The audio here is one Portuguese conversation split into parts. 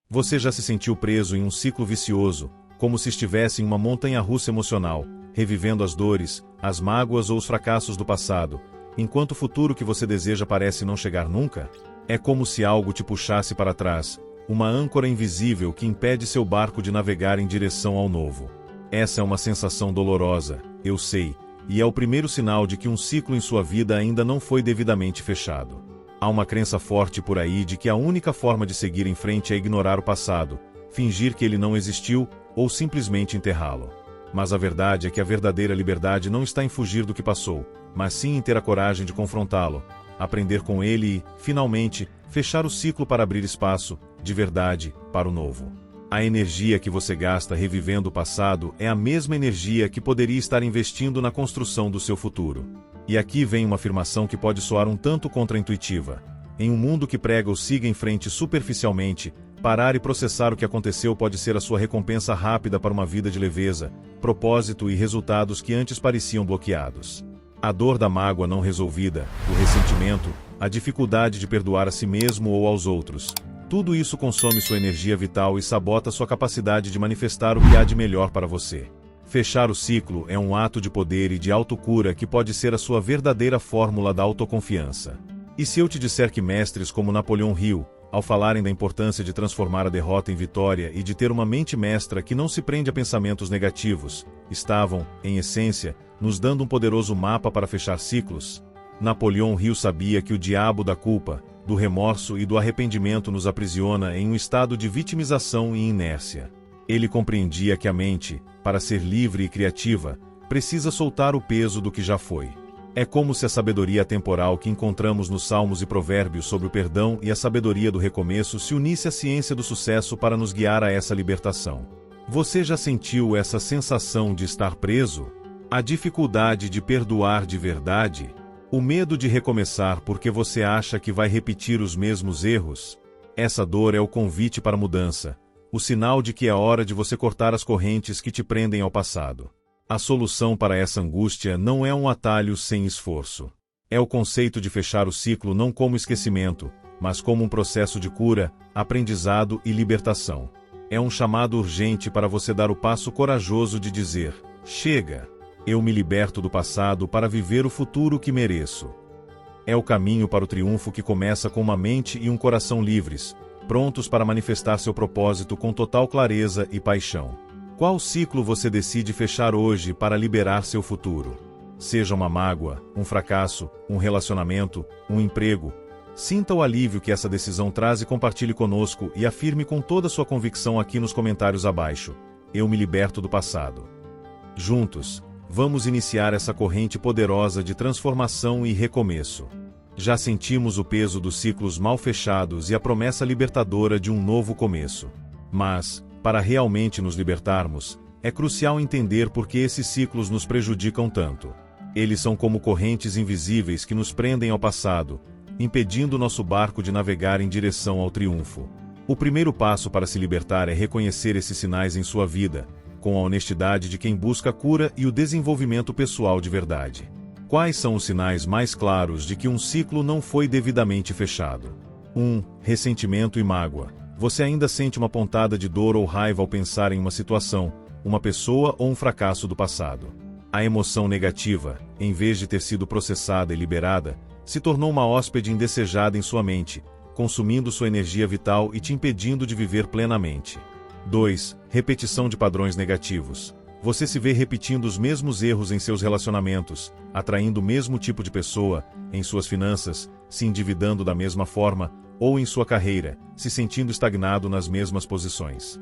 Você já se sentiu preso em um ciclo vicioso, como se estivesse em uma montanha-russa emocional, revivendo as dores, as mágoas ou os fracassos do passado, enquanto o futuro que você deseja parece não chegar nunca? É como se algo te puxasse para trás, uma âncora invisível que impede seu barco de navegar em direção ao novo. Essa é uma sensação dolorosa, eu sei, e é o primeiro sinal de que um ciclo em sua vida ainda não foi devidamente fechado. Há uma crença forte por aí de que a única forma de seguir em frente é ignorar o passado, fingir que ele não existiu ou simplesmente enterrá-lo. Mas a verdade é que a verdadeira liberdade não está em fugir do que passou, mas sim em ter a coragem de confrontá-lo, aprender com ele e, finalmente, fechar o ciclo para abrir espaço, de verdade, para o novo. A energia que você gasta revivendo o passado é a mesma energia que poderia estar investindo na construção do seu futuro. E aqui vem uma afirmação que pode soar um tanto contraintuitiva. Em um mundo que prega o siga em frente superficialmente, parar e processar o que aconteceu pode ser a sua recompensa rápida para uma vida de leveza, propósito e resultados que antes pareciam bloqueados. A dor da mágoa não resolvida, o ressentimento, a dificuldade de perdoar a si mesmo ou aos outros. Tudo isso consome sua energia vital e sabota sua capacidade de manifestar o que há de melhor para você. Fechar o ciclo é um ato de poder e de autocura que pode ser a sua verdadeira fórmula da autoconfiança. E se eu te disser que mestres como Napoleão Hill, ao falarem da importância de transformar a derrota em vitória e de ter uma mente mestra que não se prende a pensamentos negativos, estavam, em essência, nos dando um poderoso mapa para fechar ciclos? Napoleão Hill sabia que o diabo da culpa, do remorso e do arrependimento nos aprisiona em um estado de vitimização e inércia. Ele compreendia que a mente, para ser livre e criativa, precisa soltar o peso do que já foi. É como se a sabedoria temporal que encontramos nos Salmos e Provérbios sobre o perdão e a sabedoria do recomeço se unisse à ciência do sucesso para nos guiar a essa libertação. Você já sentiu essa sensação de estar preso? A dificuldade de perdoar de verdade? O medo de recomeçar porque você acha que vai repetir os mesmos erros? Essa dor é o convite para a mudança, o sinal de que é hora de você cortar as correntes que te prendem ao passado. A solução para essa angústia não é um atalho sem esforço. É o conceito de fechar o ciclo não como esquecimento, mas como um processo de cura, aprendizado e libertação. É um chamado urgente para você dar o passo corajoso de dizer: chega! Eu me liberto do passado para viver o futuro que mereço. É o caminho para o triunfo que começa com uma mente e um coração livres, prontos para manifestar seu propósito com total clareza e paixão. Qual ciclo você decide fechar hoje para liberar seu futuro? Seja uma mágoa, um fracasso, um relacionamento, um emprego. Sinta o alívio que essa decisão traz e compartilhe conosco e afirme com toda sua convicção aqui nos comentários abaixo: eu me liberto do passado. Juntos, vamos iniciar essa corrente poderosa de transformação e recomeço. Já sentimos o peso dos ciclos mal fechados e a promessa libertadora de um novo começo. Mas, para realmente nos libertarmos, é crucial entender por que esses ciclos nos prejudicam tanto. Eles são como correntes invisíveis que nos prendem ao passado, impedindo nosso barco de navegar em direção ao triunfo. O primeiro passo para se libertar é reconhecer esses sinais em sua vida, com a honestidade de quem busca a cura e o desenvolvimento pessoal de verdade. Quais são os sinais mais claros de que um ciclo não foi devidamente fechado? 1. Ressentimento e mágoa. Você ainda sente uma pontada de dor ou raiva ao pensar em uma situação, uma pessoa ou um fracasso do passado. A emoção negativa, em vez de ter sido processada e liberada, se tornou uma hóspede indesejada em sua mente, consumindo sua energia vital e te impedindo de viver plenamente. 2. Repetição de padrões negativos. Você se vê repetindo os mesmos erros em seus relacionamentos, atraindo o mesmo tipo de pessoa, em suas finanças, se endividando da mesma forma, ou em sua carreira, se sentindo estagnado nas mesmas posições.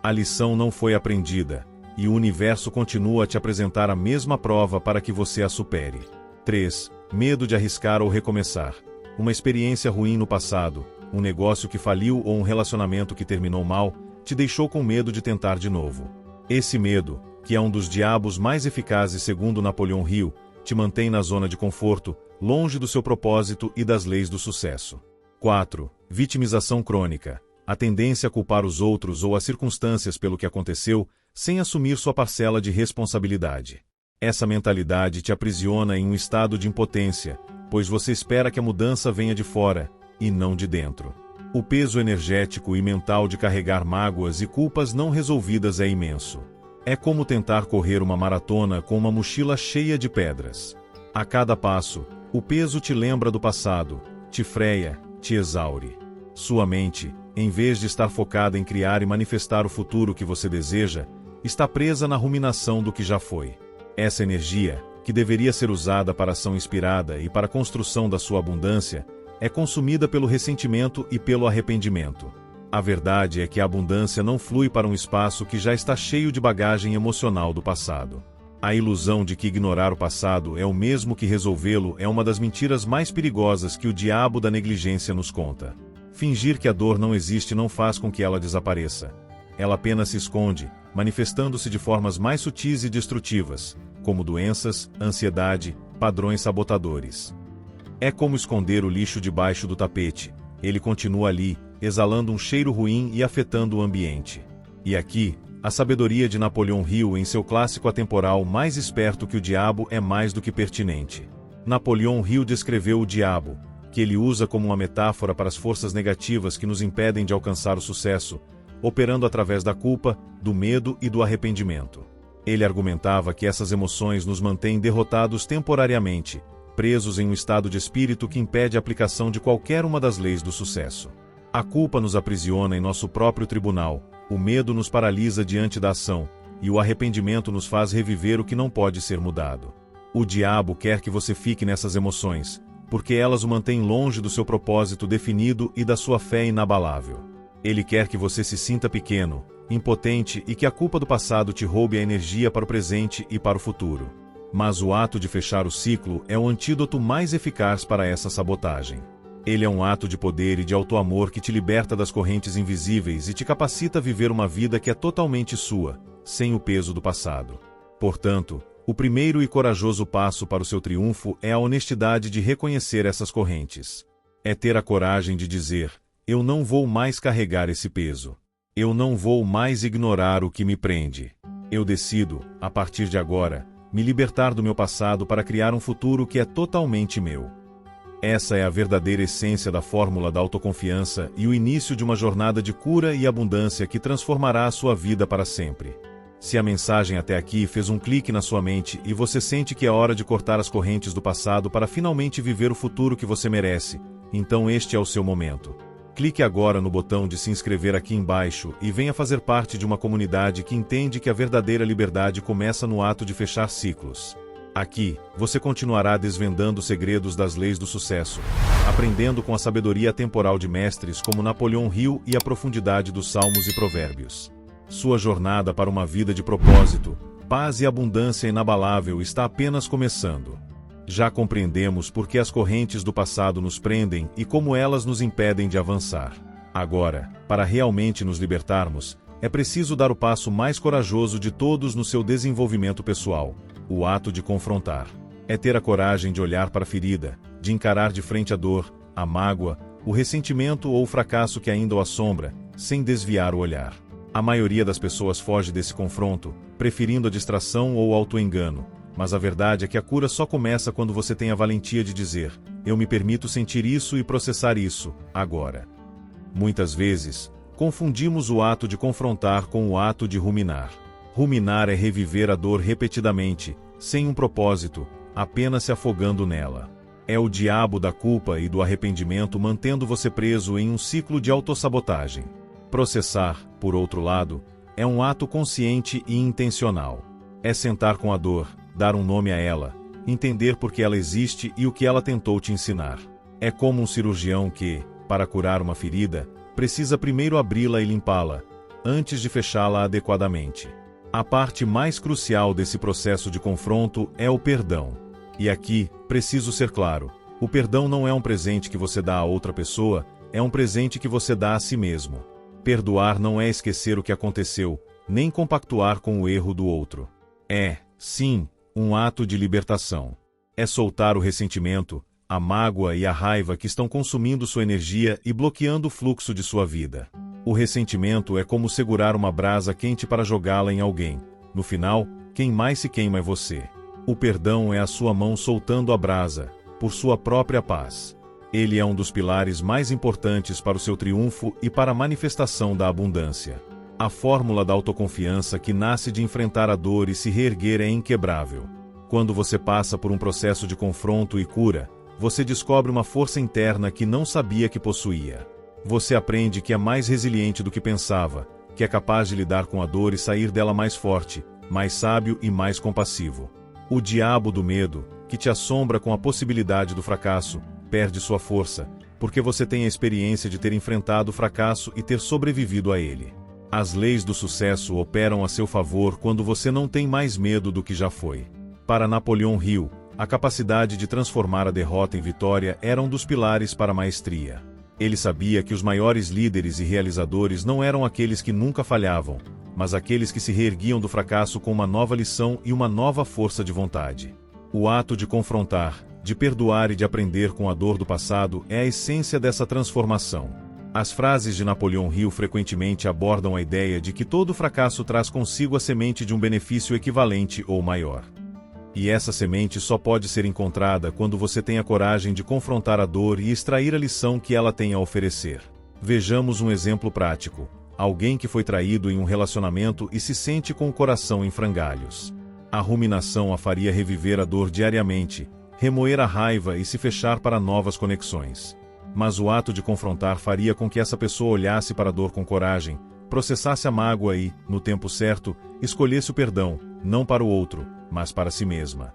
A lição não foi aprendida, e o universo continua a te apresentar a mesma prova para que você a supere. 3. Medo de arriscar ou recomeçar. Uma experiência ruim no passado, um negócio que faliu ou um relacionamento que terminou mal, te deixou com medo de tentar de novo. Esse medo, que é um dos diabos mais eficazes segundo Napoleão Hill, te mantém na zona de conforto, longe do seu propósito e das leis do sucesso. 4. Vitimização crônica. A tendência a culpar os outros ou as circunstâncias pelo que aconteceu, sem assumir sua parcela de responsabilidade. Essa mentalidade te aprisiona em um estado de impotência, pois você espera que a mudança venha de fora, e não de dentro. O peso energético e mental de carregar mágoas e culpas não resolvidas é imenso. É como tentar correr uma maratona com uma mochila cheia de pedras. A cada passo, o peso te lembra do passado, te freia, te exaure. Sua mente, em vez de estar focada em criar e manifestar o futuro que você deseja, está presa na ruminação do que já foi. Essa energia, que deveria ser usada para ação inspirada e para a construção da sua abundância, é consumida pelo ressentimento e pelo arrependimento. A verdade é que a abundância não flui para um espaço que já está cheio de bagagem emocional do passado. A ilusão de que ignorar o passado é o mesmo que resolvê-lo é uma das mentiras mais perigosas que o diabo da negligência nos conta. Fingir que a dor não existe não faz com que ela desapareça. Ela apenas se esconde, manifestando-se de formas mais sutis e destrutivas, como doenças, ansiedade, padrões sabotadores. É como esconder o lixo debaixo do tapete. Ele continua ali, exalando um cheiro ruim e afetando o ambiente. E aqui, a sabedoria de Napoleão Hill em seu clássico atemporal Mais Esperto que o Diabo é mais do que pertinente. Napoleão Hill descreveu o diabo, que ele usa como uma metáfora para as forças negativas que nos impedem de alcançar o sucesso, operando através da culpa, do medo e do arrependimento. Ele argumentava que essas emoções nos mantêm derrotados temporariamente, presos em um estado de espírito que impede a aplicação de qualquer uma das leis do sucesso. A culpa nos aprisiona em nosso próprio tribunal, o medo nos paralisa diante da ação, e o arrependimento nos faz reviver o que não pode ser mudado. O diabo quer que você fique nessas emoções, porque elas o mantêm longe do seu propósito definido e da sua fé inabalável. Ele quer que você se sinta pequeno, impotente e que a culpa do passado te roube a energia para o presente e para o futuro. Mas o ato de fechar o ciclo é o antídoto mais eficaz para essa sabotagem. Ele é um ato de poder e de auto-amor que te liberta das correntes invisíveis e te capacita a viver uma vida que é totalmente sua, sem o peso do passado. Portanto, o primeiro e corajoso passo para o seu triunfo é a honestidade de reconhecer essas correntes. É ter a coragem de dizer: eu não vou mais carregar esse peso. Eu não vou mais ignorar o que me prende. Eu decido, a partir de agora, me libertar do meu passado para criar um futuro que é totalmente meu. Essa é a verdadeira essência da fórmula da autoconfiança e o início de uma jornada de cura e abundância que transformará a sua vida para sempre. Se a mensagem até aqui fez um clique na sua mente e você sente que é hora de cortar as correntes do passado para finalmente viver o futuro que você merece, então este é o seu momento. Clique agora no botão de se inscrever aqui embaixo e venha fazer parte de uma comunidade que entende que a verdadeira liberdade começa no ato de fechar ciclos. Aqui, você continuará desvendando segredos das leis do sucesso, aprendendo com a sabedoria temporal de mestres como Napoleão Hill e a profundidade dos Salmos e Provérbios. Sua jornada para uma vida de propósito, paz e abundância inabalável está apenas começando. Já compreendemos por que as correntes do passado nos prendem e como elas nos impedem de avançar. Agora, para realmente nos libertarmos, é preciso dar o passo mais corajoso de todos no seu desenvolvimento pessoal, o ato de confrontar. É ter a coragem de olhar para a ferida, de encarar de frente a dor, a mágoa, o ressentimento ou o fracasso que ainda o assombra, sem desviar o olhar. A maioria das pessoas foge desse confronto, preferindo a distração ou o auto-engano. Mas a verdade é que a cura só começa quando você tem a valentia de dizer: eu me permito sentir isso e processar isso, agora. Muitas vezes, confundimos o ato de confrontar com o ato de ruminar. Ruminar é reviver a dor repetidamente, sem um propósito, apenas se afogando nela. É o diabo da culpa e do arrependimento mantendo você preso em um ciclo de autossabotagem. Processar, por outro lado, é um ato consciente e intencional. É sentar com a dor, dar um nome a ela, entender por que ela existe e o que ela tentou te ensinar. É como um cirurgião que, para curar uma ferida, precisa primeiro abri-la e limpá-la, antes de fechá-la adequadamente. A parte mais crucial desse processo de confronto é o perdão. E aqui, preciso ser claro, o perdão não é um presente que você dá a outra pessoa, é um presente que você dá a si mesmo. Perdoar não é esquecer o que aconteceu, nem compactuar com o erro do outro. É, sim, um ato de libertação. É soltar o ressentimento, a mágoa e a raiva que estão consumindo sua energia e bloqueando o fluxo de sua vida. O ressentimento é como segurar uma brasa quente para jogá-la em alguém. No final, quem mais se queima é você. O perdão é a sua mão soltando a brasa, por sua própria paz. Ele é um dos pilares mais importantes para o seu triunfo e para a manifestação da abundância. A fórmula da autoconfiança que nasce de enfrentar a dor e se reerguer é inquebrável. Quando você passa por um processo de confronto e cura, você descobre uma força interna que não sabia que possuía. Você aprende que é mais resiliente do que pensava, que é capaz de lidar com a dor e sair dela mais forte, mais sábio e mais compassivo. O diabo do medo, que te assombra com a possibilidade do fracasso, perde sua força, porque você tem a experiência de ter enfrentado o fracasso e ter sobrevivido a ele. As leis do sucesso operam a seu favor quando você não tem mais medo do que já foi. Para Napoleão Hill, a capacidade de transformar a derrota em vitória era um dos pilares para a maestria. Ele sabia que os maiores líderes e realizadores não eram aqueles que nunca falhavam, mas aqueles que se reerguiam do fracasso com uma nova lição e uma nova força de vontade. O ato de confrontar, de perdoar e de aprender com a dor do passado é a essência dessa transformação. As frases de Napoleão Hill frequentemente abordam a ideia de que todo fracasso traz consigo a semente de um benefício equivalente ou maior. E essa semente só pode ser encontrada quando você tem a coragem de confrontar a dor e extrair a lição que ela tem a oferecer. Vejamos um exemplo prático. Alguém que foi traído em um relacionamento e se sente com o coração em frangalhos. A ruminação a faria reviver a dor diariamente, remoer a raiva e se fechar para novas conexões. Mas o ato de confrontar faria com que essa pessoa olhasse para a dor com coragem, processasse a mágoa e, no tempo certo, escolhesse o perdão, não para o outro, mas para si mesma.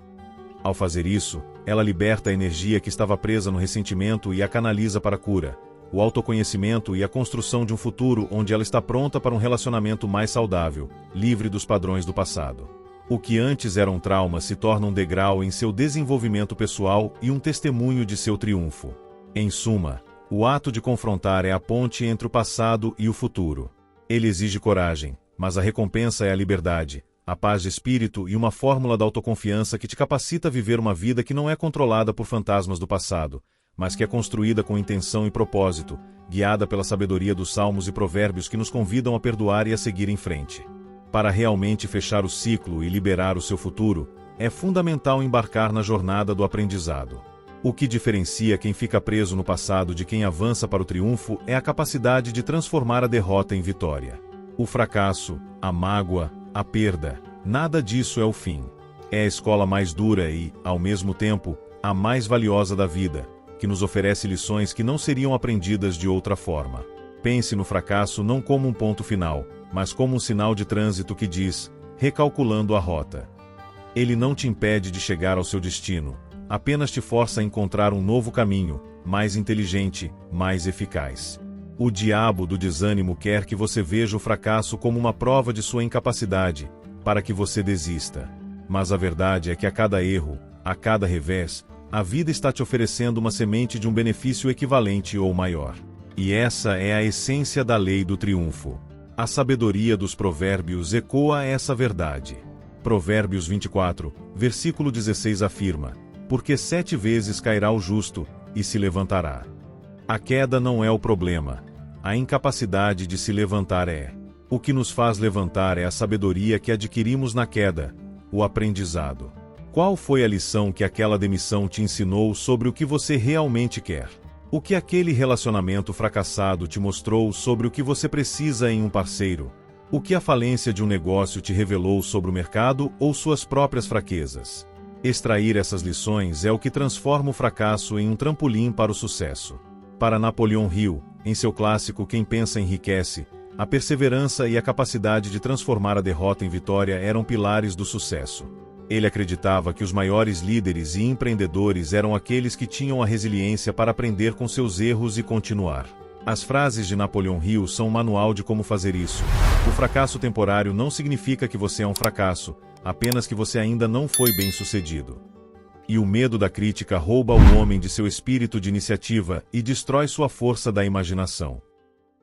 Ao fazer isso, ela liberta a energia que estava presa no ressentimento e a canaliza para a cura, o autoconhecimento e a construção de um futuro onde ela está pronta para um relacionamento mais saudável, livre dos padrões do passado. O que antes era um trauma se torna um degrau em seu desenvolvimento pessoal e um testemunho de seu triunfo. Em suma, o ato de confrontar é a ponte entre o passado e o futuro. Ele exige coragem, mas a recompensa é a liberdade, a paz de espírito e uma fórmula da autoconfiança que te capacita a viver uma vida que não é controlada por fantasmas do passado, mas que é construída com intenção e propósito, guiada pela sabedoria dos salmos e provérbios que nos convidam a perdoar e a seguir em frente. Para realmente fechar o ciclo e liberar o seu futuro, é fundamental embarcar na jornada do aprendizado. O que diferencia quem fica preso no passado de quem avança para o triunfo é a capacidade de transformar a derrota em vitória. O fracasso, a mágoa, a perda, nada disso é o fim. É a escola mais dura e, ao mesmo tempo, a mais valiosa da vida, que nos oferece lições que não seriam aprendidas de outra forma. Pense no fracasso não como um ponto final, mas como um sinal de trânsito que diz, recalculando a rota. Ele não te impede de chegar ao seu destino, apenas te força a encontrar um novo caminho, mais inteligente, mais eficaz. O diabo do desânimo quer que você veja o fracasso como uma prova de sua incapacidade, para que você desista. Mas a verdade é que a cada erro, a cada revés, a vida está te oferecendo uma semente de um benefício equivalente ou maior. E essa é a essência da lei do triunfo. A sabedoria dos provérbios ecoa essa verdade. Provérbios 24, versículo 16 afirma: porque 7 vezes cairá o justo, e se levantará. A queda não é o problema. A incapacidade de se levantar é. O que nos faz levantar é a sabedoria que adquirimos na queda, o aprendizado. Qual foi a lição que aquela demissão te ensinou sobre o que você realmente quer? O que aquele relacionamento fracassado te mostrou sobre o que você precisa em um parceiro? O que a falência de um negócio te revelou sobre o mercado ou suas próprias fraquezas? Extrair essas lições é o que transforma o fracasso em um trampolim para o sucesso. Para Napoleão Hill, em seu clássico Quem Pensa Enriquece, a perseverança e a capacidade de transformar a derrota em vitória eram pilares do sucesso. Ele acreditava que os maiores líderes e empreendedores eram aqueles que tinham a resiliência para aprender com seus erros e continuar. As frases de Napoleão Hill são um manual de como fazer isso. O fracasso temporário não significa que você é um fracasso, apenas que você ainda não foi bem-sucedido. E o medo da crítica rouba o homem de seu espírito de iniciativa e destrói sua força da imaginação.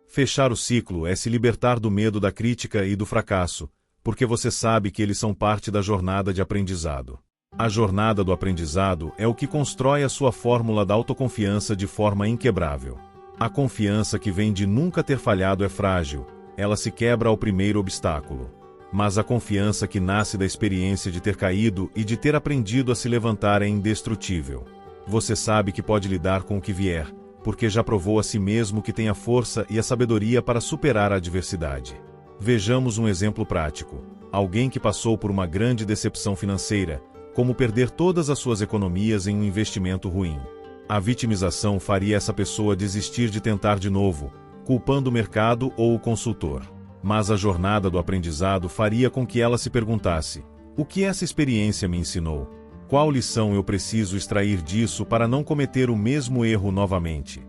Fechar o ciclo é se libertar do medo da crítica e do fracasso, porque você sabe que eles são parte da jornada de aprendizado. A jornada do aprendizado é o que constrói a sua fórmula da autoconfiança de forma inquebrável. A confiança que vem de nunca ter falhado é frágil, ela se quebra ao primeiro obstáculo. Mas a confiança que nasce da experiência de ter caído e de ter aprendido a se levantar é indestrutível. Você sabe que pode lidar com o que vier, porque já provou a si mesmo que tem a força e a sabedoria para superar a adversidade. Vejamos um exemplo prático. Alguém que passou por uma grande decepção financeira, como perder todas as suas economias em um investimento ruim. A vitimização faria essa pessoa desistir de tentar de novo, culpando o mercado ou o consultor. Mas a jornada do aprendizado faria com que ela se perguntasse: o que essa experiência me ensinou? Qual lição eu preciso extrair disso para não cometer o mesmo erro novamente?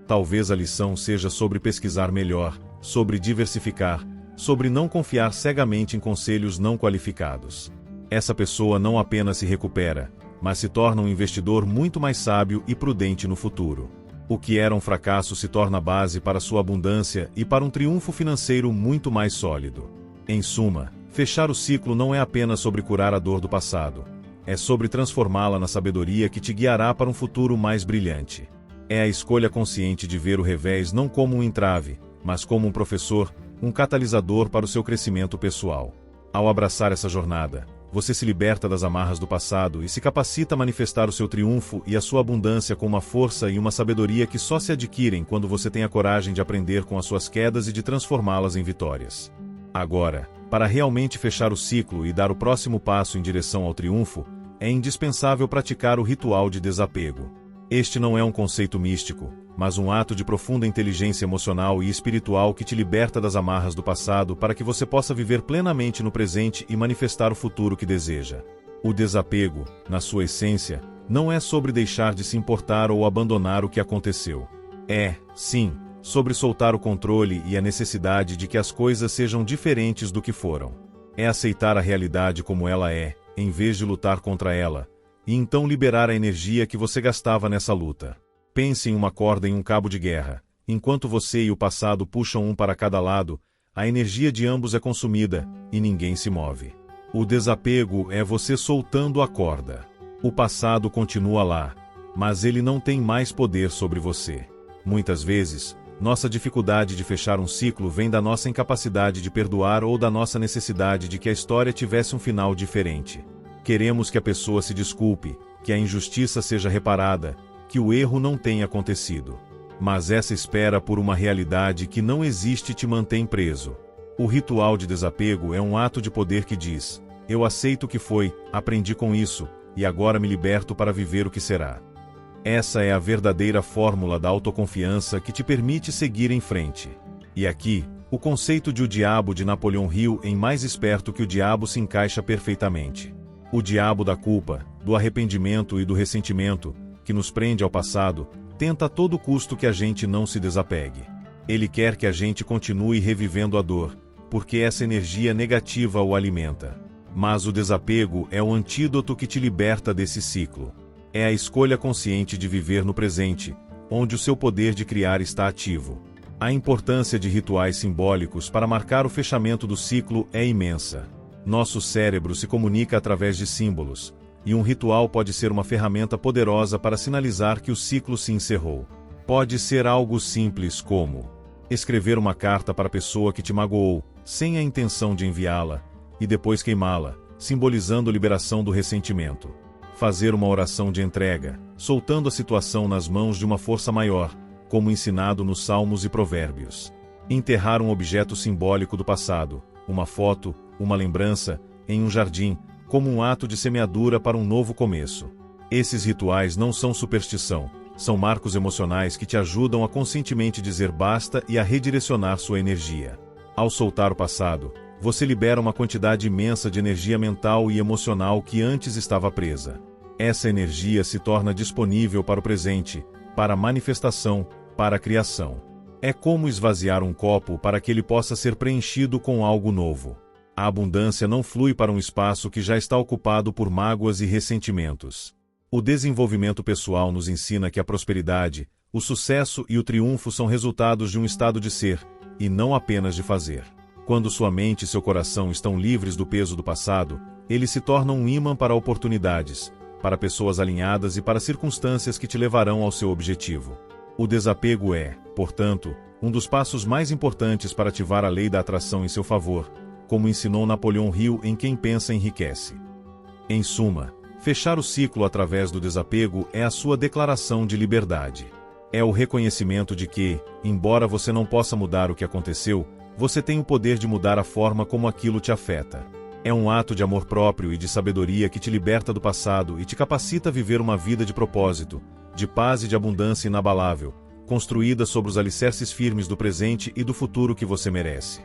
Talvez a lição seja sobre pesquisar melhor, sobre diversificar, sobre não confiar cegamente em conselhos não qualificados. Essa pessoa não apenas se recupera, mas se torna um investidor muito mais sábio e prudente no futuro. O que era um fracasso se torna base para sua abundância e para um triunfo financeiro muito mais sólido. Em suma, fechar o ciclo não é apenas sobre curar a dor do passado. É sobre transformá-la na sabedoria que te guiará para um futuro mais brilhante. É a escolha consciente de ver o revés não como um entrave, mas como um professor, um catalisador para o seu crescimento pessoal. Ao abraçar essa jornada, você se liberta das amarras do passado e se capacita a manifestar o seu triunfo e a sua abundância com uma força e uma sabedoria que só se adquirem quando você tem a coragem de aprender com as suas quedas e de transformá-las em vitórias. Agora, para realmente fechar o ciclo e dar o próximo passo em direção ao triunfo, é indispensável praticar o ritual de desapego. Este não é um conceito místico, mas um ato de profunda inteligência emocional e espiritual que te liberta das amarras do passado para que você possa viver plenamente no presente e manifestar o futuro que deseja. O desapego, na sua essência, não é sobre deixar de se importar ou abandonar o que aconteceu. É, sim, sobre soltar o controle e a necessidade de que as coisas sejam diferentes do que foram. É aceitar a realidade como ela é, em vez de lutar contra ela, e então liberar a energia que você gastava nessa luta. Pense em uma corda em um cabo de guerra. Enquanto você e o passado puxam um para cada lado, a energia de ambos é consumida, e ninguém se move. O desapego é você soltando a corda. O passado continua lá, mas ele não tem mais poder sobre você. Muitas vezes, nossa dificuldade de fechar um ciclo vem da nossa incapacidade de perdoar ou da nossa necessidade de que a história tivesse um final diferente. Queremos que a pessoa se desculpe, que a injustiça seja reparada, que o erro não tenha acontecido. Mas essa espera por uma realidade que não existe te mantém preso. O ritual de desapego é um ato de poder que diz: eu aceito o que foi, aprendi com isso, e agora me liberto para viver o que será. Essa é a verdadeira fórmula da autoconfiança que te permite seguir em frente. E aqui, o conceito de O Diabo de Napoleão Hill em Mais Esperto que o Diabo se encaixa perfeitamente. O diabo da culpa, do arrependimento e do ressentimento, que nos prende ao passado, tenta a todo custo que a gente não se desapegue. Ele quer que a gente continue revivendo a dor, porque essa energia negativa o alimenta. Mas o desapego é o antídoto que te liberta desse ciclo. É a escolha consciente de viver no presente, onde o seu poder de criar está ativo. A importância de rituais simbólicos para marcar o fechamento do ciclo é imensa. Nosso cérebro se comunica através de símbolos, e um ritual pode ser uma ferramenta poderosa para sinalizar que o ciclo se encerrou. Pode ser algo simples como escrever uma carta para a pessoa que te magoou, sem a intenção de enviá-la, e depois queimá-la, simbolizando a liberação do ressentimento. Fazer uma oração de entrega, soltando a situação nas mãos de uma força maior, como ensinado nos Salmos e Provérbios. Enterrar um objeto simbólico do passado, uma foto, uma lembrança, em um jardim, como um ato de semeadura para um novo começo. Esses rituais não são superstição, são marcos emocionais que te ajudam a conscientemente dizer basta e a redirecionar sua energia. Ao soltar o passado, você libera uma quantidade imensa de energia mental e emocional que antes estava presa. Essa energia se torna disponível para o presente, para a manifestação, para a criação. É como esvaziar um copo para que ele possa ser preenchido com algo novo. A abundância não flui para um espaço que já está ocupado por mágoas e ressentimentos. O desenvolvimento pessoal nos ensina que a prosperidade, o sucesso e o triunfo são resultados de um estado de ser, e não apenas de fazer. Quando sua mente e seu coração estão livres do peso do passado, eles se tornam um ímã para oportunidades, para pessoas alinhadas e para circunstâncias que te levarão ao seu objetivo. O desapego é, portanto, um dos passos mais importantes para ativar a lei da atração em seu favor, como ensinou Napoleão Hill em Quem Pensa Enriquece. Em suma, Fechar o ciclo através do desapego é a sua declaração de liberdade. É o reconhecimento de que, embora você não possa mudar o que aconteceu, você tem o poder de mudar a forma como aquilo te afeta. É um ato de amor próprio e de sabedoria que te liberta do passado e te capacita a viver uma vida de propósito, de paz e de abundância inabalável, construída sobre os alicerces firmes do presente e do futuro que você merece.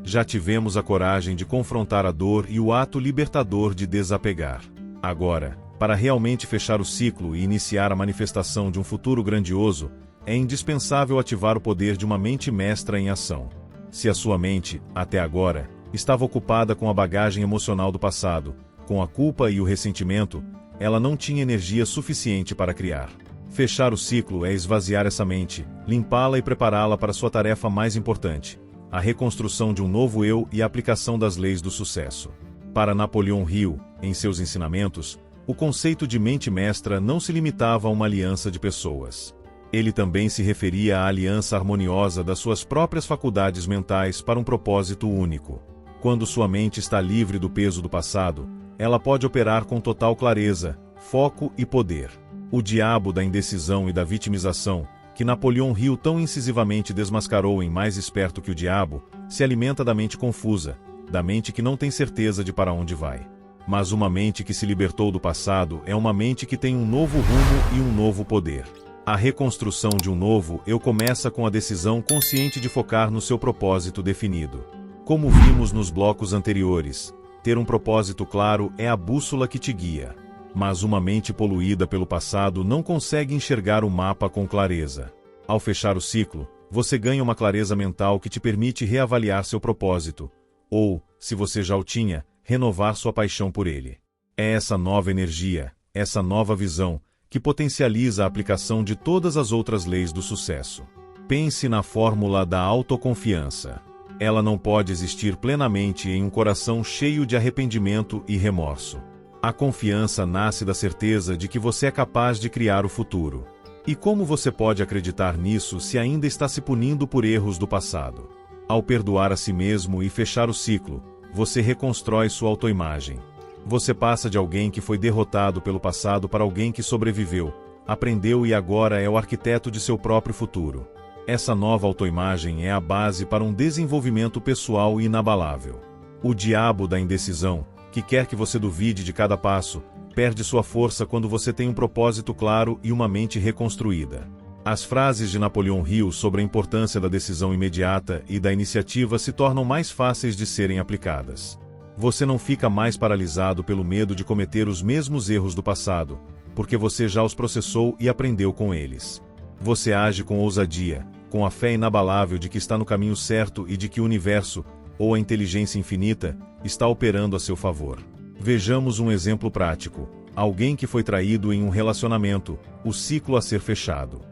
Já tivemos a coragem de confrontar a dor e o ato libertador de desapegar. Agora, para realmente fechar o ciclo e iniciar a manifestação de um futuro grandioso, é indispensável ativar o poder de uma mente mestra em ação. Se a sua mente, até agora, estava ocupada com a bagagem emocional do passado, com a culpa e o ressentimento, ela não tinha energia suficiente para criar. Fechar o ciclo é esvaziar essa mente, limpá-la e prepará-la para sua tarefa mais importante, a reconstrução de um novo eu e a aplicação das leis do sucesso. Para Napoleão Hill, em seus ensinamentos, o conceito de mente mestra não se limitava a uma aliança de pessoas. Ele também se referia à aliança harmoniosa das suas próprias faculdades mentais para um propósito único. Quando sua mente está livre do peso do passado, ela pode operar com total clareza, foco e poder. O diabo da indecisão e da vitimização, que Napoleão Hill tão incisivamente desmascarou em Mais Esperto que o Diabo, se alimenta da mente confusa, da mente que não tem certeza de para onde vai. Mas uma mente que se libertou do passado é uma mente que tem um novo rumo e um novo poder. A reconstrução de um novo eu começa com a decisão consciente de focar no seu propósito definido. Como vimos nos blocos anteriores, ter um propósito claro é a bússola que te guia. Mas uma mente poluída pelo passado não consegue enxergar o mapa com clareza. Ao fechar o ciclo, você ganha uma clareza mental que te permite reavaliar seu propósito, ou, se você já o tinha, renovar sua paixão por ele. É essa nova energia, essa nova visão, que potencializa a aplicação de todas as outras leis do sucesso. Pense na fórmula da autoconfiança. Ela não pode existir plenamente em um coração cheio de arrependimento e remorso. A confiança nasce da certeza de que você é capaz de criar o futuro. E como você pode acreditar nisso se ainda está se punindo por erros do passado? Ao perdoar a si mesmo e fechar o ciclo, você reconstrói sua autoimagem. Você passa de alguém que foi derrotado pelo passado para alguém que sobreviveu, aprendeu e agora é o arquiteto de seu próprio futuro. Essa nova autoimagem é a base para um desenvolvimento pessoal inabalável. O diabo da indecisão, que quer que você duvide de cada passo, perde sua força quando você tem um propósito claro e uma mente reconstruída. As frases de Napoleão Hill sobre a importância da decisão imediata e da iniciativa se tornam mais fáceis de serem aplicadas. Você não fica mais paralisado pelo medo de cometer os mesmos erros do passado, porque você já os processou e aprendeu com eles. Você age com ousadia, com a fé inabalável de que está no caminho certo e de que o universo, ou a inteligência infinita, está operando a seu favor. Vejamos um exemplo prático. Alguém que foi traído em um relacionamento, o ciclo a ser fechado.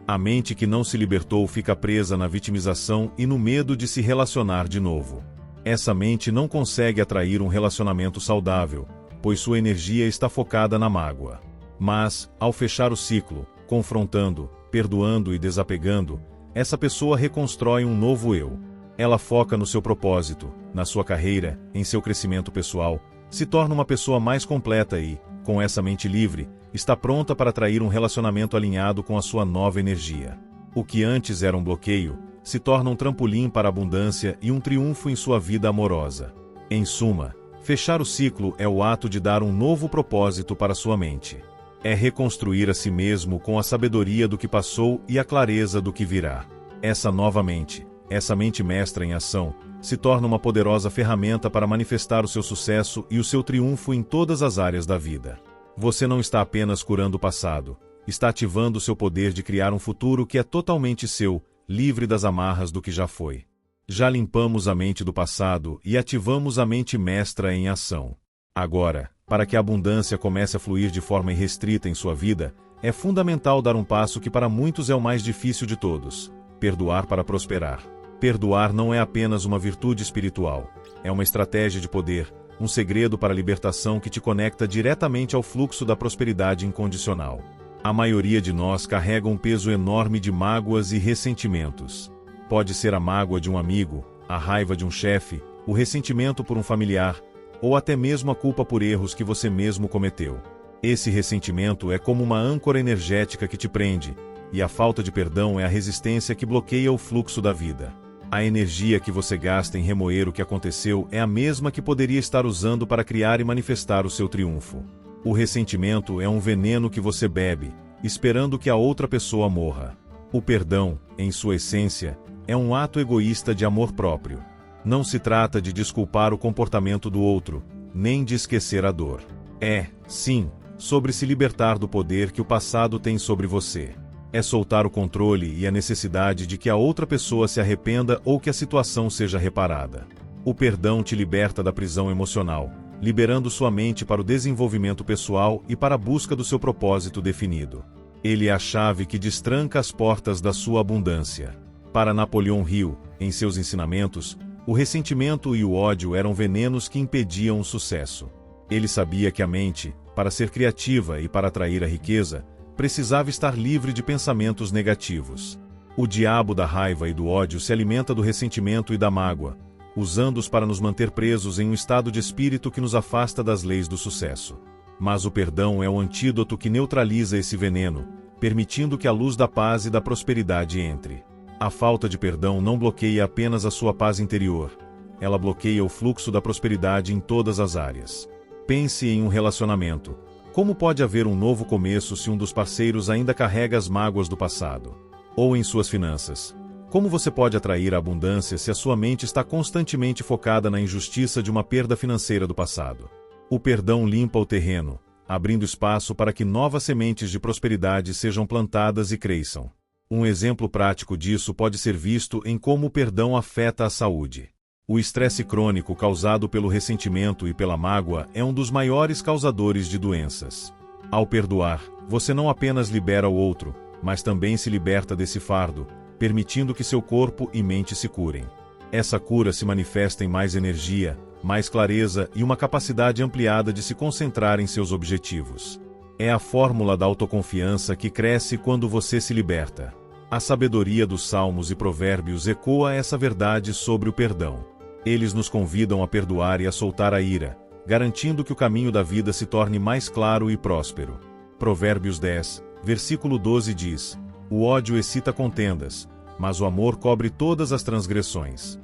A mente que não se libertou fica presa na vitimização e no medo de se relacionar de novo. Essa mente não consegue atrair um relacionamento saudável, pois sua energia está focada na mágoa. Mas, ao fechar o ciclo, confrontando, perdoando e desapegando, essa pessoa reconstrói um novo eu. Ela foca no seu propósito, na sua carreira, em seu crescimento pessoal, se torna uma pessoa mais completa e, com essa mente livre, está pronta para atrair um relacionamento alinhado com a sua nova energia. O que antes era um bloqueio, se torna um trampolim para a abundância e um triunfo em sua vida amorosa. Em suma, fechar o ciclo é o ato de dar um novo propósito para sua mente. É reconstruir a si mesmo com a sabedoria do que passou e a clareza do que virá. Essa nova mente, essa mente mestra em ação, se torna uma poderosa ferramenta para manifestar o seu sucesso e o seu triunfo em todas as áreas da vida. Você não está apenas curando o passado, está ativando o seu poder de criar um futuro que é totalmente seu, livre das amarras do que já foi. Já limpamos a mente do passado e ativamos a mente mestra em ação. Agora, para que a abundância comece a fluir de forma irrestrita em sua vida, é fundamental dar um passo que para muitos é o mais difícil de todos: perdoar para prosperar. Perdoar não é apenas uma virtude espiritual, é uma estratégia de poder, um segredo para a libertação que te conecta diretamente ao fluxo da prosperidade incondicional. A maioria de nós carrega um peso enorme de mágoas e ressentimentos. Pode ser a mágoa de um amigo, a raiva de um chefe, o ressentimento por um familiar, ou até mesmo a culpa por erros que você mesmo cometeu. Esse ressentimento é como uma âncora energética que te prende, e a falta de perdão é a resistência que bloqueia o fluxo da vida. A energia que você gasta em remoer o que aconteceu é a mesma que poderia estar usando para criar e manifestar o seu triunfo. O ressentimento é um veneno que você bebe, esperando que a outra pessoa morra. O perdão, em sua essência, é um ato egoísta de amor próprio. Não se trata de desculpar o comportamento do outro, nem de esquecer a dor. É, sim, sobre se libertar do poder que o passado tem sobre você. É soltar o controle e a necessidade de que a outra pessoa se arrependa ou que a situação seja reparada. O perdão te liberta da prisão emocional, liberando sua mente para o desenvolvimento pessoal e para a busca do seu propósito definido. Ele é a chave que destranca as portas da sua abundância. Para Napoleão Hill, em seus ensinamentos, o ressentimento e o ódio eram venenos que impediam o sucesso. Ele sabia que a mente, para ser criativa e para atrair a riqueza, precisava estar livre de pensamentos negativos. O diabo da raiva e do ódio se alimenta do ressentimento e da mágoa, usando-os para nos manter presos em um estado de espírito que nos afasta das leis do sucesso. Mas o perdão é o antídoto que neutraliza esse veneno, permitindo que a luz da paz e da prosperidade entre. A falta de perdão não bloqueia apenas a sua paz interior, ela bloqueia o fluxo da prosperidade em todas as áreas. Pense em um relacionamento. Como pode haver um novo começo se um dos parceiros ainda carrega as mágoas do passado? Ou em suas finanças. Como você pode atrair a abundância se a sua mente está constantemente focada na injustiça de uma perda financeira do passado? O perdão limpa o terreno, abrindo espaço para que novas sementes de prosperidade sejam plantadas e cresçam. Um exemplo prático disso pode ser visto em como o perdão afeta a saúde. O estresse crônico causado pelo ressentimento e pela mágoa é um dos maiores causadores de doenças. Ao perdoar, você não apenas libera o outro, mas também se liberta desse fardo, permitindo que seu corpo e mente se curem. Essa cura se manifesta em mais energia, mais clareza e uma capacidade ampliada de se concentrar em seus objetivos. É a fórmula da autoconfiança que cresce quando você se liberta. A sabedoria dos Salmos e Provérbios ecoa essa verdade sobre o perdão. Eles nos convidam a perdoar e a soltar a ira, garantindo que o caminho da vida se torne mais claro e próspero. Provérbios 10, versículo 12 diz: "O ódio excita contendas, mas o amor cobre todas as transgressões."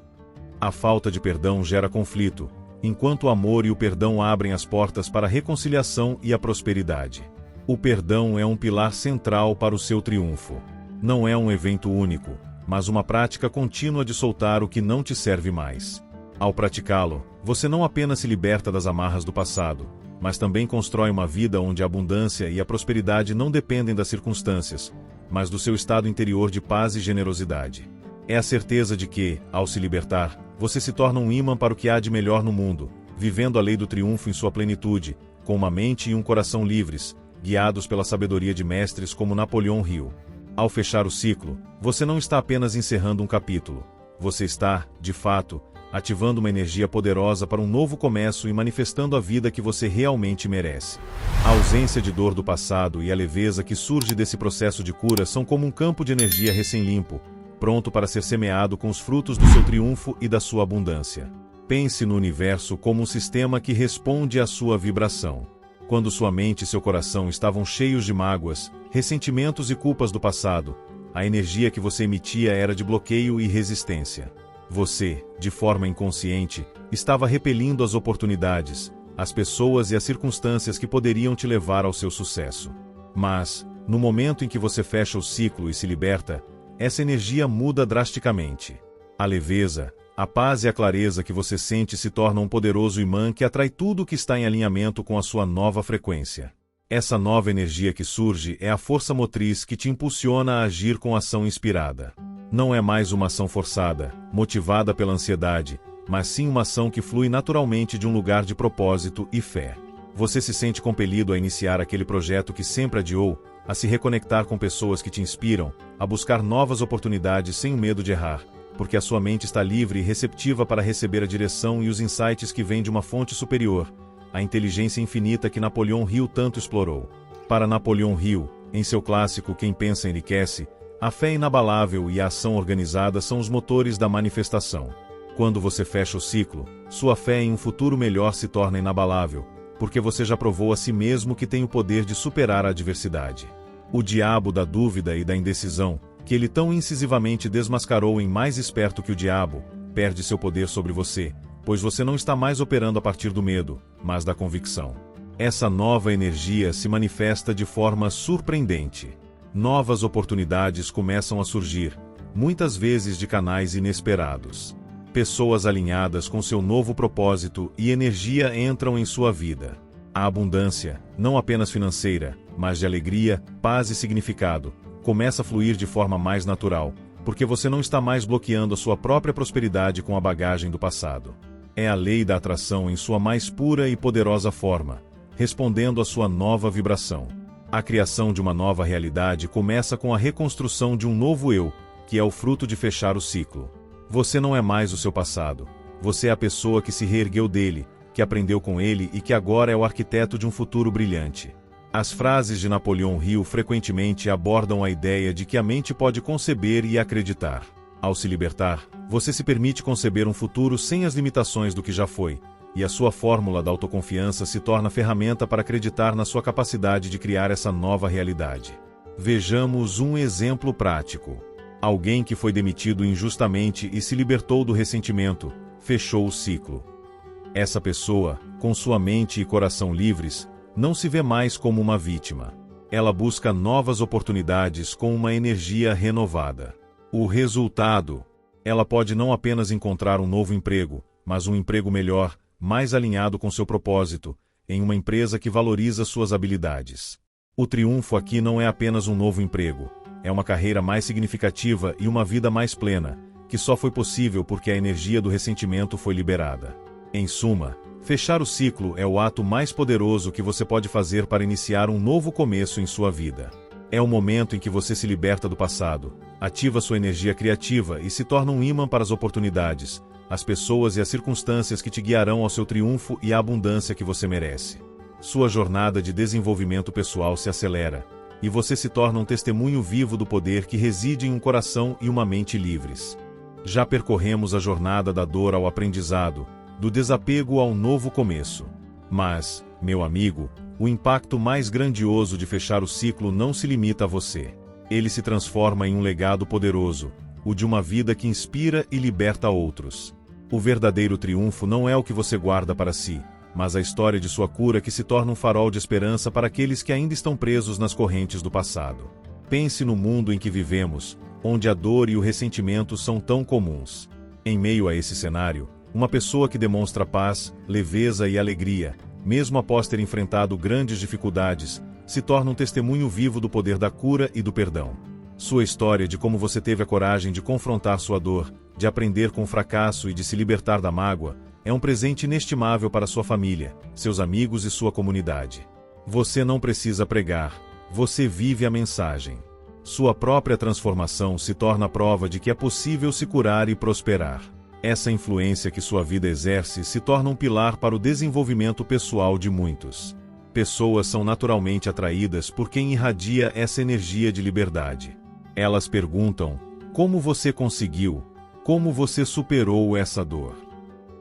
A falta de perdão gera conflito, enquanto o amor e o perdão abrem as portas para a reconciliação e a prosperidade. O perdão é um pilar central para o seu triunfo. Não é um evento único, mas uma prática contínua de soltar o que não te serve mais. Ao praticá-lo, você não apenas se liberta das amarras do passado, mas também constrói uma vida onde a abundância e a prosperidade não dependem das circunstâncias, mas do seu estado interior de paz e generosidade. É a certeza de que, ao se libertar, você se torna um ímã para o que há de melhor no mundo, vivendo a lei do triunfo em sua plenitude, com uma mente e um coração livres, guiados pela sabedoria de mestres como Napoleão Hill. Ao fechar o ciclo, você não está apenas encerrando um capítulo, você está, de fato, ativando uma energia poderosa para um novo começo e manifestando a vida que você realmente merece. A ausência de dor do passado e a leveza que surge desse processo de cura são como um campo de energia recém-limpo, pronto para ser semeado com os frutos do seu triunfo e da sua abundância. Pense no universo como um sistema que responde à sua vibração. Quando sua mente e seu coração estavam cheios de mágoas, ressentimentos e culpas do passado, a energia que você emitia era de bloqueio e resistência. Você, de forma inconsciente, estava repelindo as oportunidades, as pessoas e as circunstâncias que poderiam te levar ao seu sucesso. Mas, no momento em que você fecha o ciclo e se liberta, essa energia muda drasticamente. A leveza, a paz e a clareza que você sente se tornam um poderoso imã que atrai tudo o que está em alinhamento com a sua nova frequência. Essa nova energia que surge é a força motriz que te impulsiona a agir com ação inspirada. Não é mais uma ação forçada, motivada pela ansiedade, mas sim uma ação que flui naturalmente de um lugar de propósito e fé. Você se sente compelido a iniciar aquele projeto que sempre adiou, a se reconectar com pessoas que te inspiram, a buscar novas oportunidades sem o medo de errar, porque a sua mente está livre e receptiva para receber a direção e os insights que vêm de uma fonte superior, a inteligência infinita que Napoleão Hill tanto explorou. Para Napoleão Hill, em seu clássico Quem Pensa Enriquece, a fé inabalável e a ação organizada são os motores da manifestação. Quando você fecha o ciclo, sua fé em um futuro melhor se torna inabalável, porque você já provou a si mesmo que tem o poder de superar a adversidade. O diabo da dúvida e da indecisão, que ele tão incisivamente desmascarou em Mais Esperto que o Diabo, perde seu poder sobre você, pois você não está mais operando a partir do medo, mas da convicção. Essa nova energia se manifesta de forma surpreendente. Novas oportunidades começam a surgir, muitas vezes de canais inesperados. Pessoas alinhadas com seu novo propósito e energia entram em sua vida. A abundância, não apenas financeira, mas de alegria, paz e significado, começa a fluir de forma mais natural, porque você não está mais bloqueando a sua própria prosperidade com a bagagem do passado. É a lei da atração em sua mais pura e poderosa forma, respondendo à sua nova vibração. A criação de uma nova realidade começa com a reconstrução de um novo eu, que é o fruto de fechar o ciclo. Você não é mais o seu passado. Você é a pessoa que se reergueu dele, que aprendeu com ele e que agora é o arquiteto de um futuro brilhante. As frases de Napoleão Hill frequentemente abordam a ideia de que a mente pode conceber e acreditar. Ao se libertar, você se permite conceber um futuro sem as limitações do que já foi, e a sua fórmula da autoconfiança se torna ferramenta para acreditar na sua capacidade de criar essa nova realidade. Vejamos um exemplo prático. Alguém que foi demitido injustamente e se libertou do ressentimento, fechou o ciclo. Essa pessoa, com sua mente e coração livres, não se vê mais como uma vítima. Ela busca novas oportunidades com uma energia renovada. O resultado: ela pode não apenas encontrar um novo emprego, mas um emprego melhor, mais alinhado com seu propósito, em uma empresa que valoriza suas habilidades. O triunfo aqui não é apenas um novo emprego, é uma carreira mais significativa e uma vida mais plena, que só foi possível porque a energia do ressentimento foi liberada. Em suma, fechar o ciclo é o ato mais poderoso que você pode fazer para iniciar um novo começo em sua vida. É o momento em que você se liberta do passado, ativa sua energia criativa e se torna um ímã para as oportunidades, as pessoas e as circunstâncias que te guiarão ao seu triunfo e à abundância que você merece. Sua jornada de desenvolvimento pessoal se acelera, e você se torna um testemunho vivo do poder que reside em um coração e uma mente livres. Já percorremos a jornada da dor ao aprendizado, do desapego ao novo começo. Mas, meu amigo, o impacto mais grandioso de fechar o ciclo não se limita a você. Ele se transforma em um legado poderoso, o de uma vida que inspira e liberta outros. O verdadeiro triunfo não é o que você guarda para si, mas a história de sua cura que se torna um farol de esperança para aqueles que ainda estão presos nas correntes do passado. Pense no mundo em que vivemos, onde a dor e o ressentimento são tão comuns. Em meio a esse cenário, uma pessoa que demonstra paz, leveza e alegria, mesmo após ter enfrentado grandes dificuldades, se torna um testemunho vivo do poder da cura e do perdão. Sua história de como você teve a coragem de confrontar sua dor, de aprender com o fracasso e de se libertar da mágoa, é um presente inestimável para sua família, seus amigos e sua comunidade. Você não precisa pregar, você vive a mensagem. Sua própria transformação se torna a prova de que é possível se curar e prosperar. Essa influência que sua vida exerce se torna um pilar para o desenvolvimento pessoal de muitos. Pessoas são naturalmente atraídas por quem irradia essa energia de liberdade. Elas perguntam: como você conseguiu? Como você superou essa dor?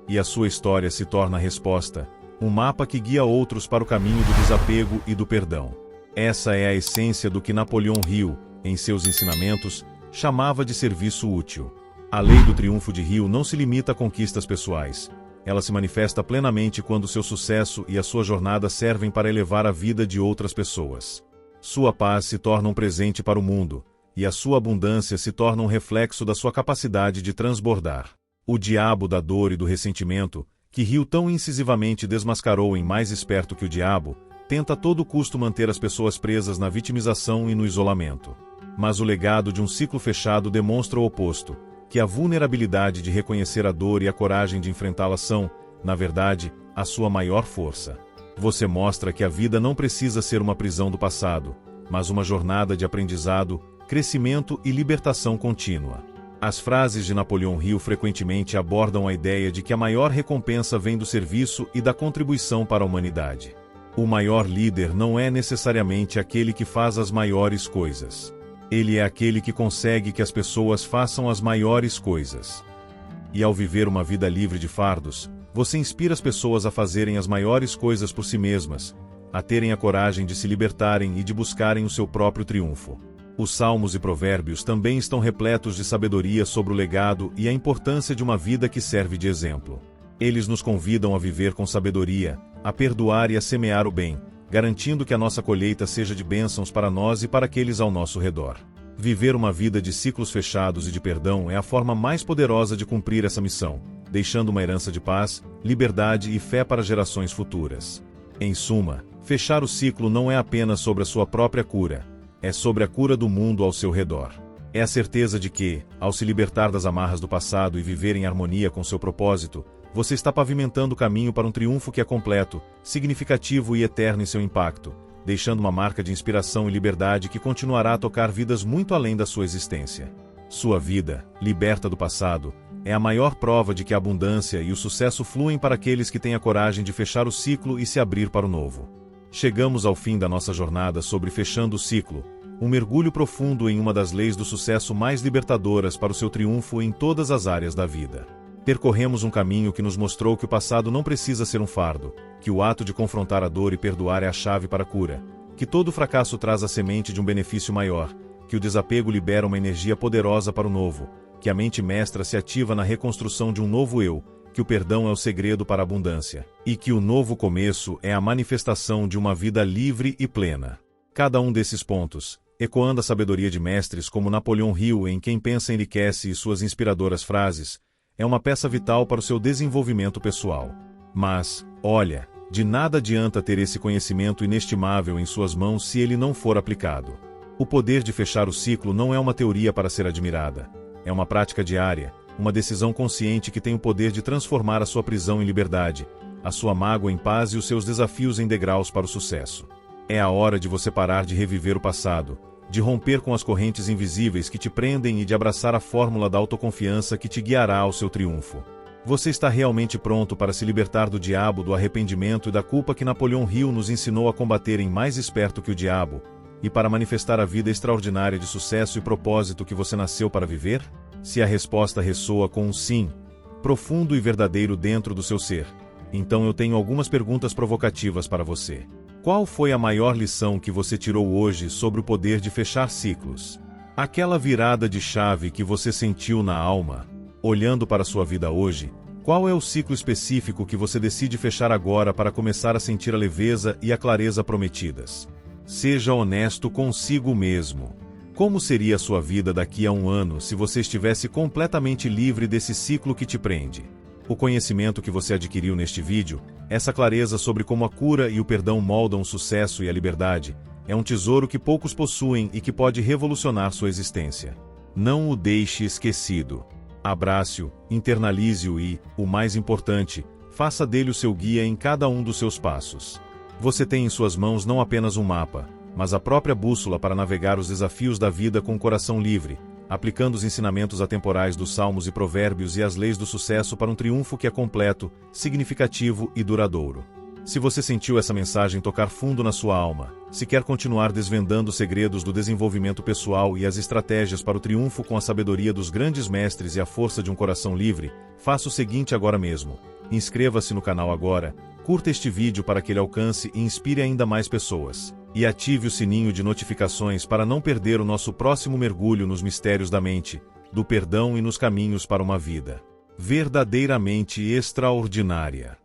E a sua história se torna a resposta, um mapa que guia outros para o caminho do desapego e do perdão. Essa é a essência do que Napoleão Hill, em seus ensinamentos, chamava de serviço útil. A lei do triunfo de Hill não se limita a conquistas pessoais. Ela se manifesta plenamente quando seu sucesso e a sua jornada servem para elevar a vida de outras pessoas. Sua paz se torna um presente para o mundo, e a sua abundância se torna um reflexo da sua capacidade de transbordar. O diabo da dor e do ressentimento, que Hill tão incisivamente desmascarou em Mais Esperto que o Diabo, tenta a todo custo manter as pessoas presas na vitimização e no isolamento. Mas o legado de um ciclo fechado demonstra o oposto, que a vulnerabilidade de reconhecer a dor e a coragem de enfrentá-la são, na verdade, a sua maior força. Você mostra que a vida não precisa ser uma prisão do passado, mas uma jornada de aprendizado, crescimento e libertação contínua. As frases de Napoleão Hill frequentemente abordam a ideia de que a maior recompensa vem do serviço e da contribuição para a humanidade. O maior líder não é necessariamente aquele que faz as maiores coisas. Ele é aquele que consegue que as pessoas façam as maiores coisas. E ao viver uma vida livre de fardos, você inspira as pessoas a fazerem as maiores coisas por si mesmas, a terem a coragem de se libertarem e de buscarem o seu próprio triunfo. Os Salmos e Provérbios também estão repletos de sabedoria sobre o legado e a importância de uma vida que serve de exemplo. Eles nos convidam a viver com sabedoria, a perdoar e a semear o bem, garantindo que a nossa colheita seja de bênçãos para nós e para aqueles ao nosso redor. Viver uma vida de ciclos fechados e de perdão é a forma mais poderosa de cumprir essa missão, deixando uma herança de paz, liberdade e fé para gerações futuras. Em suma, fechar o ciclo não é apenas sobre a sua própria cura, é sobre a cura do mundo ao seu redor. É a certeza de que, ao se libertar das amarras do passado e viver em harmonia com seu propósito, você está pavimentando o caminho para um triunfo que é completo, significativo e eterno em seu impacto, deixando uma marca de inspiração e liberdade que continuará a tocar vidas muito além da sua existência. Sua vida, liberta do passado, é a maior prova de que a abundância e o sucesso fluem para aqueles que têm a coragem de fechar o ciclo e se abrir para o novo. Chegamos ao fim da nossa jornada sobre Fechando o Ciclo, um mergulho profundo em uma das leis do sucesso mais libertadoras para o seu triunfo em todas as áreas da vida. Percorremos um caminho que nos mostrou que o passado não precisa ser um fardo, que o ato de confrontar a dor e perdoar é a chave para a cura, que todo fracasso traz a semente de um benefício maior, que o desapego libera uma energia poderosa para o novo, que a mente mestra se ativa na reconstrução de um novo eu, que o perdão é o segredo para a abundância, e que o novo começo é a manifestação de uma vida livre e plena. Cada um desses pontos, ecoando a sabedoria de mestres como Napoleão Hill em Quem Pensa Enriquece e suas inspiradoras frases, é uma peça vital para o seu desenvolvimento pessoal. Mas, olha, de nada adianta ter esse conhecimento inestimável em suas mãos se ele não for aplicado. O poder de fechar o ciclo não é uma teoria para ser admirada. É uma prática diária, uma decisão consciente que tem o poder de transformar a sua prisão em liberdade, a sua mágoa em paz e os seus desafios em degraus para o sucesso. É a hora de você parar de reviver o passado, de romper com as correntes invisíveis que te prendem e de abraçar a fórmula da autoconfiança que te guiará ao seu triunfo. Você está realmente pronto para se libertar do diabo, do arrependimento e da culpa que Napoleão Hill nos ensinou a combater em Mais Esperto que o Diabo, e para manifestar a vida extraordinária de sucesso e propósito que você nasceu para viver? Se a resposta ressoa com um sim, profundo e verdadeiro dentro do seu ser, então eu tenho algumas perguntas provocativas para você. Qual foi a maior lição que você tirou hoje sobre o poder de fechar ciclos? Aquela virada de chave que você sentiu na alma, olhando para sua vida hoje, qual é o ciclo específico que você decide fechar agora para começar a sentir a leveza e a clareza prometidas? Seja honesto consigo mesmo. Como seria a sua vida daqui a um ano se você estivesse completamente livre desse ciclo que te prende? O conhecimento que você adquiriu neste vídeo, essa clareza sobre como a cura e o perdão moldam o sucesso e a liberdade, é um tesouro que poucos possuem e que pode revolucionar sua existência. Não o deixe esquecido. Abrace-o, internalize-o e, o mais importante, faça dele o seu guia em cada um dos seus passos. Você tem em suas mãos não apenas um mapa, mas a própria bússola para navegar os desafios da vida com o coração livre, aplicando os ensinamentos atemporais dos Salmos e Provérbios e as leis do sucesso para um triunfo que é completo, significativo e duradouro. Se você sentiu essa mensagem tocar fundo na sua alma, se quer continuar desvendando os segredos do desenvolvimento pessoal e as estratégias para o triunfo com a sabedoria dos grandes mestres e a força de um coração livre, faça o seguinte agora mesmo. Inscreva-se no canal agora, curta este vídeo para que ele alcance e inspire ainda mais pessoas. E ative o sininho de notificações para não perder o nosso próximo mergulho nos mistérios da mente, do perdão e nos caminhos para uma vida verdadeiramente extraordinária.